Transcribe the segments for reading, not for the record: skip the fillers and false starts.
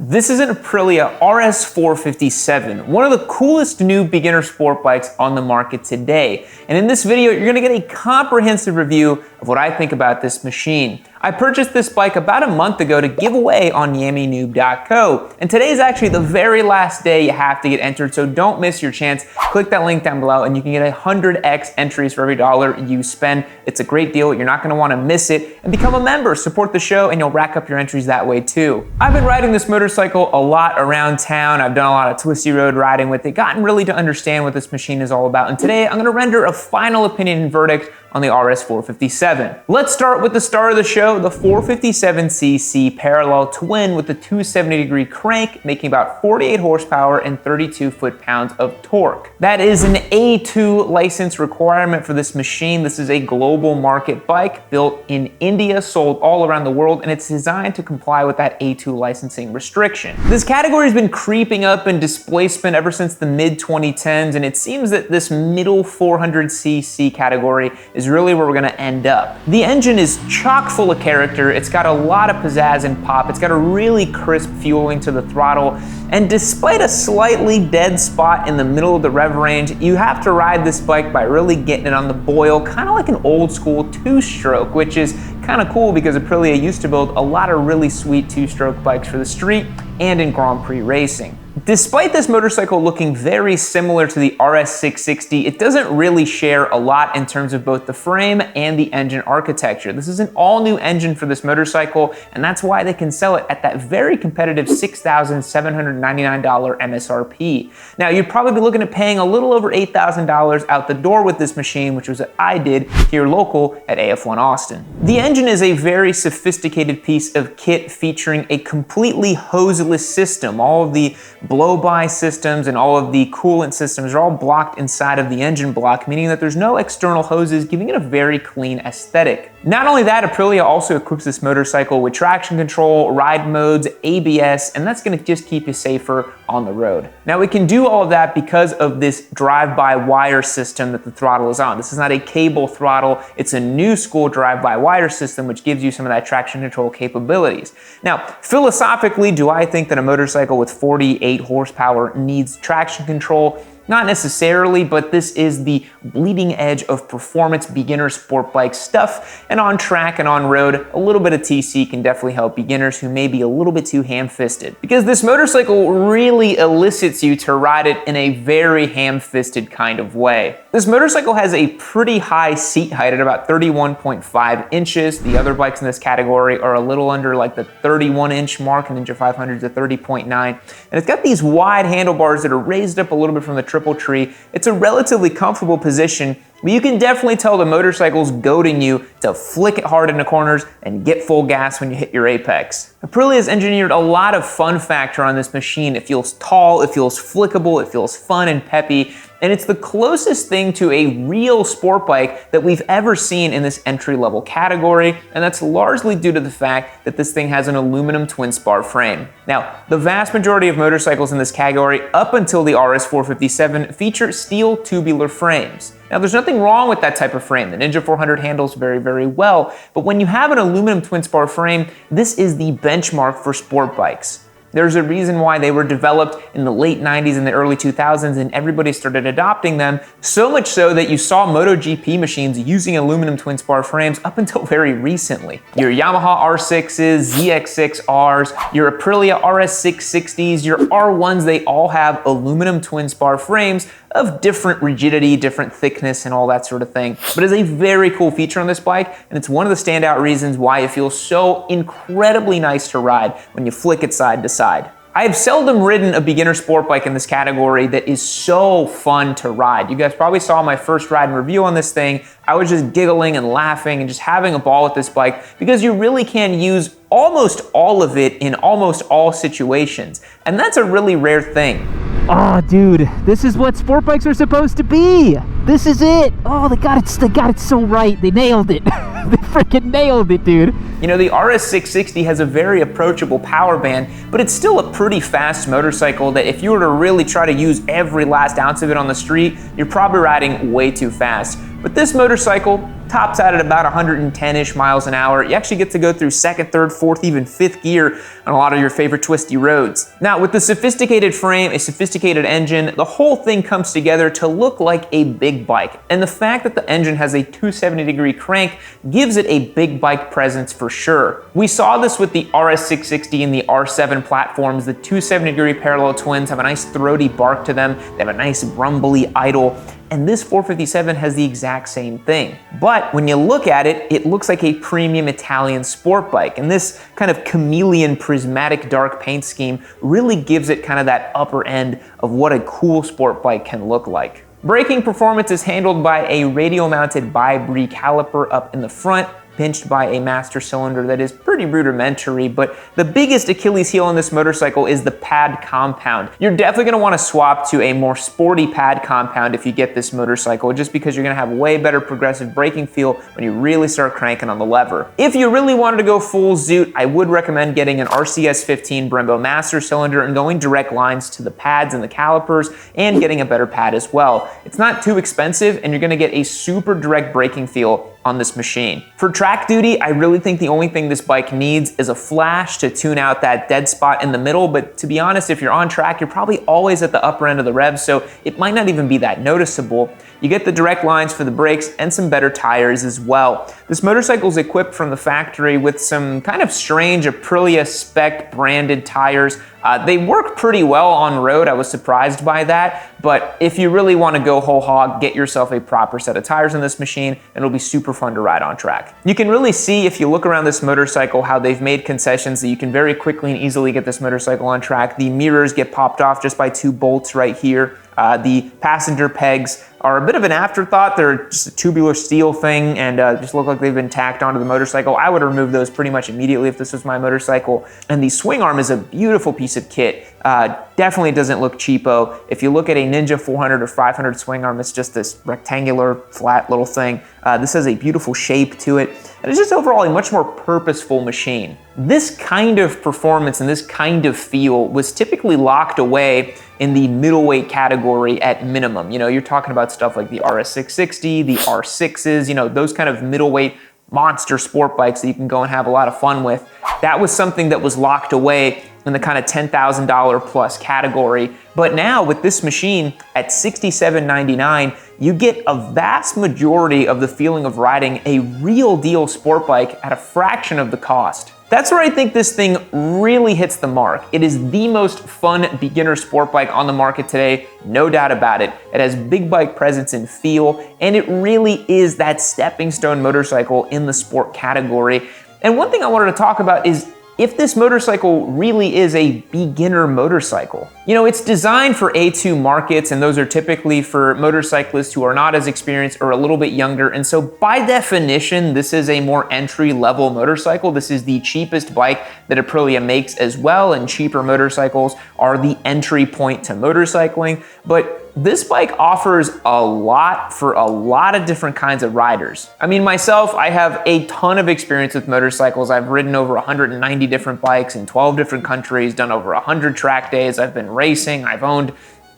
This is an Aprilia RS457, one of the coolest new beginner sport bikes on the market today. And in this video, you're gonna get a comprehensive review of what I think about this machine. I purchased this bike about a month ago to give away on yammynoob.co. And today is actually the very last day you have to get entered, so don't miss your chance. Click that link down below and you can get 100x entries for every dollar you spend. It's a great deal, you're not gonna wanna miss it. And become a member, support the show, and you'll rack up your entries that way too. I've been riding this motorcycle a lot around town. I've done a lot of twisty road riding with it, gotten really to understand what this machine is all about. And today I'm gonna render a final opinion and verdict on the RS457. Let's start with the star of the show, the 457cc parallel twin with the 270-degree crank, making about 48 horsepower and 32 foot-pounds of torque. That is an A2 license requirement for this machine. This is a global market bike built in India, sold all around the world, and it's designed to comply with that A2 licensing restriction. This category has been creeping up in displacement ever since the mid-2010s, and it seems that this middle 400cc category is really where we're gonna end up. The engine is chock full of character, it's got a lot of pizzazz and pop, it's got a really crisp fueling to the throttle, and despite a slightly dead spot in the middle of the rev range, you have to ride this bike by really getting it on the boil, kind of like an old school two-stroke, which is kind of cool because Aprilia used to build a lot of really sweet two-stroke bikes for the street and in Grand Prix racing. Despite this motorcycle looking very similar to the RS660, it doesn't really share a lot in terms of both the frame and the engine architecture. This is an all-new engine for this motorcycle, and that's why they can sell it at that very competitive $6,799 MSRP. Now, you'd probably be looking at paying a little over $8,000 out the door with this machine, which was what I did here local at AF1 Austin. The engine is a very sophisticated piece of kit featuring a completely hoseless system. All of the blow-by systems and all of the coolant systems are all blocked inside of the engine block, meaning that there's no external hoses, giving it a very clean aesthetic. Not only that, Aprilia also equips this motorcycle with traction control, ride modes, ABS, and that's gonna just keep you safer on the road. Now, we can do all of that because of this drive-by-wire system that the throttle is on. This is not a cable throttle, it's a new school drive-by-wire system which gives you some of that traction control capabilities. Now, philosophically, do I think that a motorcycle with 48 horsepower needs traction control? Not necessarily, but this is the bleeding edge of performance beginner sport bike stuff, and on track and on road, a little bit of TC can definitely help beginners who may be a little bit too ham-fisted. Because this motorcycle really elicits you to ride it in a very ham-fisted kind of way. This motorcycle has a pretty high seat height at about 31.5 inches. The other bikes in this category are a little under like the 31-inch mark, and Ninja 500 is a 30.9. And it's got these wide handlebars that are raised up a little bit from the triple tree. It's a relatively comfortable position, but you can definitely tell the motorcycle's goading you to flick it hard into corners and get full gas when you hit your apex. Aprilia has engineered a lot of fun factor on this machine. It feels tall, it feels flickable, it feels fun and peppy, and it's the closest thing to a real sport bike that we've ever seen in this entry-level category, and that's largely due to the fact that this thing has an aluminum twin spar frame. Now, the vast majority of motorcycles in this category, up until the RS457, feature steel tubular frames. Now, there's nothing wrong with that type of frame. The Ninja 400 handles very, very well, but when you have an aluminum twin spar frame, this is the benchmark for sport bikes. There's a reason why they were developed in the late 90s and the early 2000s, and everybody started adopting them, so much so that you saw MotoGP machines using aluminum twin spar frames up until very recently. Your Yamaha R6s, ZX6Rs, your Aprilia RS660s, your R1s, they all have aluminum twin spar frames of different rigidity, different thickness, and all that sort of thing. But it's a very cool feature on this bike, and it's one of the standout reasons why it feels so incredibly nice to ride when you flick it side to side. I have seldom ridden a beginner sport bike in this category that is so fun to ride. You guys probably saw my first ride and review on this thing. I was just giggling and laughing and just having a ball with this bike because you really can use almost all of it in almost all situations. And that's a really rare thing. Oh, dude, this is what sport bikes are supposed to be. This is it. Oh, they got it so right. They nailed it. They freaking nailed it, dude. You know, the RS660 has a very approachable power band, but it's still a pretty fast motorcycle that if you were to really try to use every last ounce of it on the street, you're probably riding way too fast. But this motorcycle tops out at about 110-ish miles an hour. You actually get to go through second, third, fourth, even fifth gear on a lot of your favorite twisty roads. Now, with the sophisticated frame, a sophisticated engine, the whole thing comes together to look like a big bike. And the fact that the engine has a 270-degree crank gives it a big bike presence for sure. We saw this with the RS660 and the R7 platforms. The 270-degree parallel twins have a nice throaty bark to them. They have a nice rumbly idle. And this 457 has the exact same thing. But when you look at it, it looks like a premium Italian sport bike. And this kind of chameleon prismatic dark paint scheme really gives it kind of that upper end of what a cool sport bike can look like. Braking performance is handled by a radial mounted bi-brake caliper up in the front, pinched by a master cylinder that is pretty rudimentary, but the biggest Achilles heel on this motorcycle is the pad compound. You're definitely gonna wanna swap to a more sporty pad compound if you get this motorcycle, just because you're gonna have way better progressive braking feel when you really start cranking on the lever. If you really wanted to go full zoot, I would recommend getting an RCS15 Brembo master cylinder and going direct lines to the pads and the calipers and getting a better pad as well. It's not too expensive and you're gonna get a super direct braking feel on this machine. For track duty, I really think the only thing this bike needs is a flash to tune out that dead spot in the middle, but to be honest, if you're on track, you're probably always at the upper end of the rev, so it might not even be that noticeable. You get the direct lines for the brakes and some better tires as well. This motorcycle is equipped from the factory with some kind of strange Aprilia spec branded tires. They work pretty well on road. I was surprised by that, but if you really want to go whole hog, get yourself a proper set of tires on this machine and it'll be super fun to ride on track. You can really see if you look around this motorcycle how they've made concessions that you can very quickly and easily get this motorcycle on track. The mirrors get popped off just by 2 bolts right here. The passenger pegs are a bit of an afterthought. They're just a tubular steel thing and just look like they've been tacked onto the motorcycle. I would remove those pretty much immediately if this was my motorcycle. And the swing arm is a beautiful piece of kit. Definitely doesn't look cheapo. If you look at a Ninja 400 or 500 swing arm, it's just this rectangular, flat little thing. This has a beautiful shape to it. And it's just overall a much more purposeful machine. This kind of performance and this kind of feel was typically locked away in the middleweight category at minimum. You know, you're talking about stuff like the RS660, the R6s, you know, those kind of middleweight monster sport bikes that you can go and have a lot of fun with. That was something that was locked away in the kind of $10,000 plus category. But now with this machine at $67.99, you get a vast majority of the feeling of riding a real deal sport bike at a fraction of the cost. That's where I think this thing really hits the mark. It is the most fun beginner sport bike on the market today, no doubt about it. It has big bike presence and feel, and it really is that stepping stone motorcycle in the sport category. And one thing I wanted to talk about is if this motorcycle really is a beginner motorcycle. You know, it's designed for A2 markets, and those are typically for motorcyclists who are not as experienced or a little bit younger. And so by definition, this is a more entry-level motorcycle. This is the cheapest bike that Aprilia makes as well, and cheaper motorcycles are the entry point to motorcycling. But this bike offers a lot for a lot of different kinds of riders. I mean, myself, I have a ton of experience with motorcycles. I've ridden over 190 different bikes in 12 different countries, done over 100 track days. I've been racing. I've owned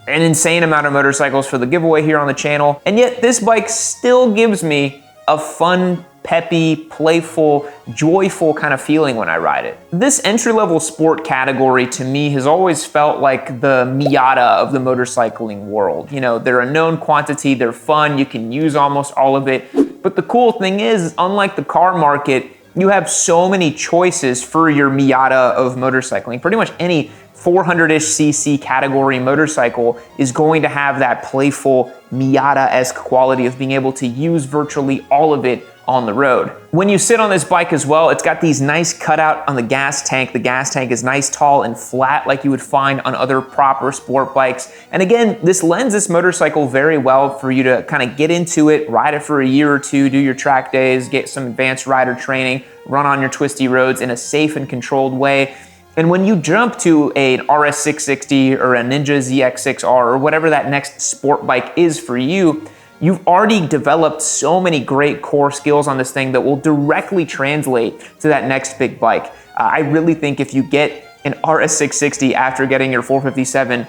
an insane amount of motorcycles for the giveaway here on the channel. And yet this bike still gives me a fun, peppy, playful, joyful kind of feeling when I ride it. This entry-level sport category to me has always felt like the Miata of the motorcycling world. You know, they're a known quantity, they're fun, you can use almost all of it. But the cool thing is, unlike the car market, you have so many choices for your Miata of motorcycling. Pretty much any 400-ish cc category motorcycle is going to have that playful Miata-esque quality of being able to use virtually all of it on the road. When you sit on this bike as well, it's got these nice cutout on the gas tank. The gas tank is nice, tall, and flat like you would find on other proper sport bikes. And again, this lends this motorcycle very well for you to kind of get into it, ride it for a year or two, do your track days, get some advanced rider training, run on your twisty roads in a safe and controlled way. And when you jump to an RS660 or a Ninja ZX6R or whatever that next sport bike is for you, you've already developed so many great core skills on this thing that will directly translate to that next big bike. I really think if you get an RS660 after getting your 457,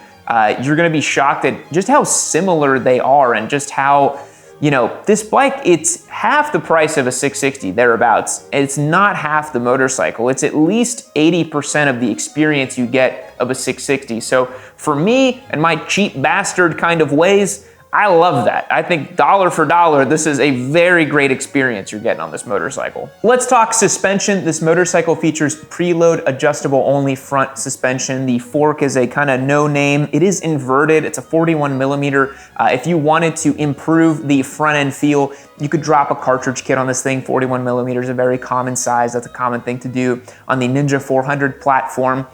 you're gonna be shocked at just how similar they are and just how you know, this bike, it's half the price of a 660, thereabouts. It's not half the motorcycle. It's at least 80% of the experience you get of a 660. So for me and my cheap bastard kind of ways, I love that. I think dollar for dollar, this is a very great experience you're getting on this motorcycle. Let's talk suspension. This motorcycle features preload adjustable only front suspension. The fork is a kind of no name. It is inverted. It's a 41 millimeter. If you wanted to improve the front end feel, you could drop a cartridge kit on this thing. 41 millimeters is a very common size. That's a common thing to do on the Ninja 400 platform.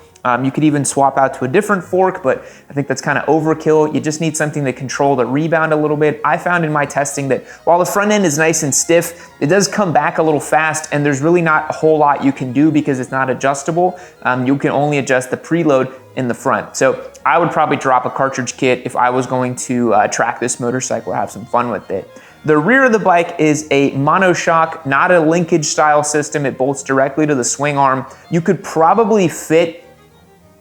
You could even swap out to a different fork, but I think that's kind of overkill. You just need something to control the rebound a little bit. I found in my testing that while the front end is nice and stiff, it does come back a little fast, and there's really not a whole lot you can do because it's not adjustable. You can only adjust the preload in the front. So I would probably drop a cartridge kit if I was going to track this motorcycle or have some fun with it. The rear of the bike is a monoshock, not a linkage style system. It bolts directly to the swing arm. You could probably fit,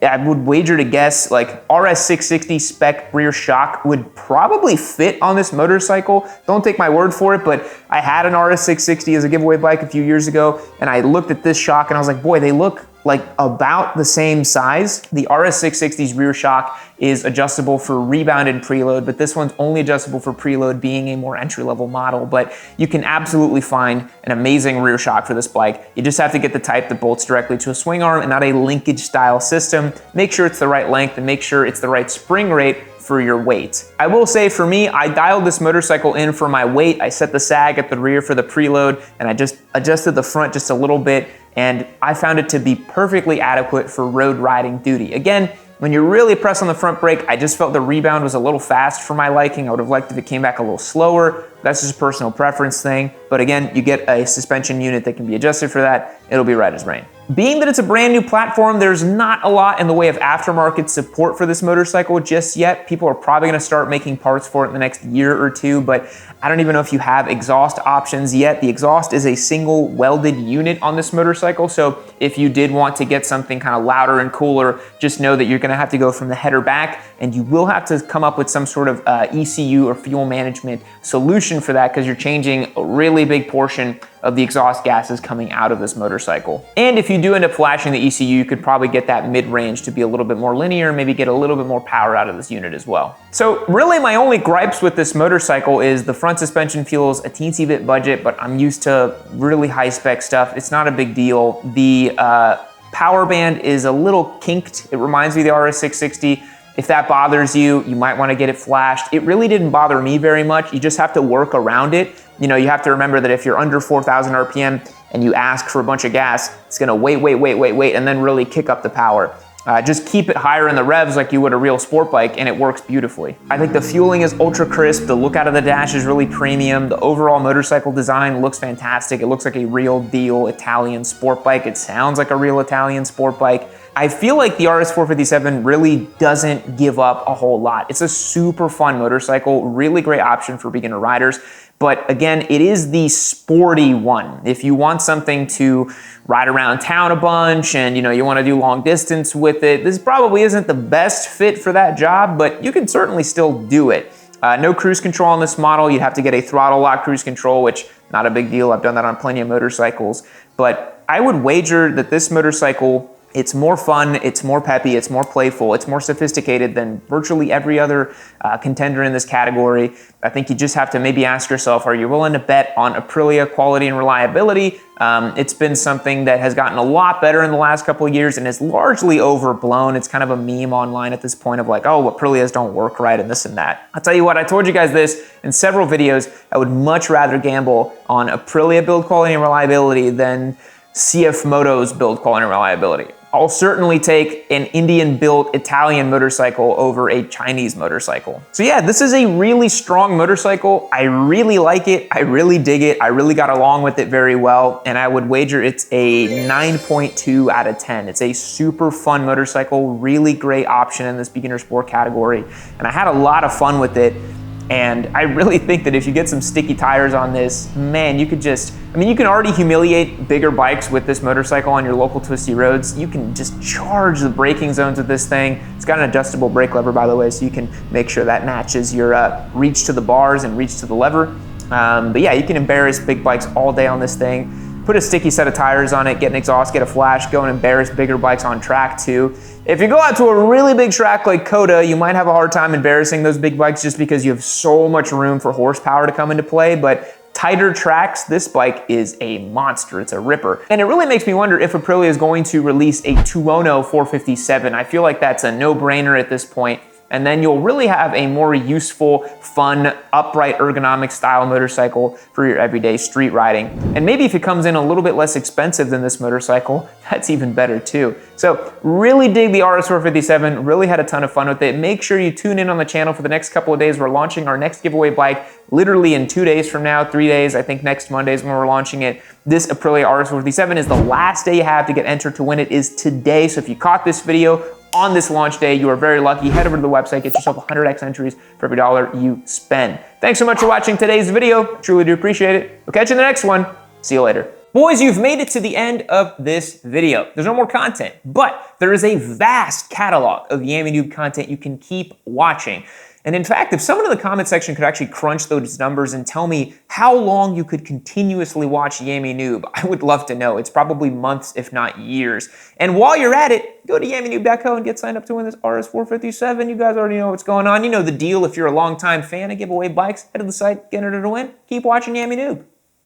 I would wager to guess, like RS660 spec rear shock would probably fit on this motorcycle. Don't take my word for it, but I had an RS660 as a giveaway bike a few years ago, and I looked at this shock and I was like, boy, they look like about the same size. The RS660's rear shock is adjustable for rebound and preload, but this one's only adjustable for preload, being a more entry-level model. But you can absolutely find an amazing rear shock for this bike. You just have to get the type that bolts directly to a swing arm and not a linkage style system. Make sure it's the right length and make sure it's the right spring rate for your weight. I will say for me, I dialed this motorcycle in for my weight. I set the sag at the rear for the preload, and I just adjusted the front just a little bit, and I found it to be perfectly adequate for road riding duty. Again, when you really press on the front brake, I just felt the rebound was a little fast for my liking. I would have liked if it came back a little slower. That's just a personal preference thing. But again, you get a suspension unit that can be adjusted for that. It'll be right as rain. Being that it's a brand new platform, there's not a lot in the way of aftermarket support for this motorcycle just yet. People are probably gonna start making parts for it in the next year or two, but I don't even know if you have exhaust options yet. The exhaust is a single welded unit on this motorcycle, so if you did want to get something kind of louder and cooler, just know that you're gonna have to go from the header back, and you will have to come up with some sort of ECU or fuel management solution for that, because you're changing a really big portion of the exhaust gases coming out of this motorcycle. And if you do end up flashing the ECU, you could probably get that mid-range to be a little bit more linear, maybe get a little bit more power out of this unit as well. So really my only gripes with this motorcycle is the front suspension feels a teensy bit budget, but I'm used to really high spec stuff. It's not a big deal. The power band is a little kinked. It reminds me of the RS660. If that bothers you, you might want to get it flashed. It really didn't bother me very much. You just have to work around it. You know, you have to remember that if you're under 4,000 RPM and you ask for a bunch of gas, it's gonna wait, and then really kick up the power. Just keep it higher in the revs like you would a real sport bike, and it works beautifully. I think the fueling is ultra crisp. The look out of the dash is really premium. The overall motorcycle design looks fantastic. It looks like a real deal Italian sport bike. It sounds like a real Italian sport bike. I feel like the RS457 really doesn't give up a whole lot. It's a super fun motorcycle, really great option for beginner riders. But again, it is the sporty one. If you want something to ride around town a bunch and you want to do long distance with it, this probably isn't the best fit for that job, but you can certainly still do it. No cruise control on this model. You'd have to get a throttle lock cruise control, which not a big deal. I've done that on plenty of motorcycles. But I would wager that this motorcycle, it's more fun, it's more peppy, it's more playful, it's more sophisticated than virtually every other contender in this category. I think you just have to maybe ask yourself, are you willing to bet on Aprilia quality and reliability? It's been something that has gotten a lot better in the last couple of years and is largely overblown. It's kind of a meme online at this point of like, oh, Aprilias don't work right and this and that. I'll tell you what, I told you guys this in several videos. I would much rather gamble on Aprilia build quality and reliability than CF Moto's build quality and reliability. I'll certainly take an Indian-built Italian motorcycle over a Chinese motorcycle. So yeah, this is a really strong motorcycle. I really like it. I really dig it. I really got along with it very well, and I would wager it's a 9.2 out of 10. It's a super fun motorcycle, really great option in this beginner sport category, and I had a lot of fun with it. And I really think that if you get some sticky tires on this, man, you could just, you can already humiliate bigger bikes with this motorcycle on your local twisty roads. You can just charge the braking zones with this thing. It's got an adjustable brake lever, by the way, so you can make sure that matches your reach to the bars and reach to the lever. But yeah, you can embarrass big bikes all day on this thing. Put a sticky set of tires on it, get an exhaust, get a flash, go and embarrass bigger bikes on track too. If you go out to a really big track like COTA, you might have a hard time embarrassing those big bikes just because you have so much room for horsepower to come into play, but tighter tracks, this bike is a monster. It's a ripper. And it really makes me wonder if Aprilia is going to release a Tuono 457. I feel like that's a no-brainer at this point. And then you'll really have a more useful, fun, upright ergonomic style motorcycle for your everyday street riding. And maybe if it comes in a little bit less expensive than this motorcycle, that's even better too. So really dig the RS457, really had a ton of fun with it. Make sure you tune in on the channel for the next couple of days. We're launching our next giveaway bike literally in 2 days from now, 3 days. I think next Monday is when we're launching it. This Aprilia RS457 is the last day you have to get entered to win it is today. So if you caught this video on this launch day, you are very lucky. Head over to the website, get yourself 100x entries for every dollar you spend. Thanks so much for watching today's video. Truly do appreciate it. We'll catch you in the next one. See you later. Boys, you've made it to the end of this video. There's no more content, but there is a vast catalog of Yami Noob content you can keep watching. And in fact, if someone in the comment section could actually crunch those numbers and tell me how long you could continuously watch Yami Noob, I would love to know. It's probably months, if not years. And while you're at it, go to yaminoob.co and get signed up to win this RS457. You guys already know what's going on. You know the deal. If you're a longtime fan of giveaway bikes, head to the site, get entered to win. Keep watching Yami Noob.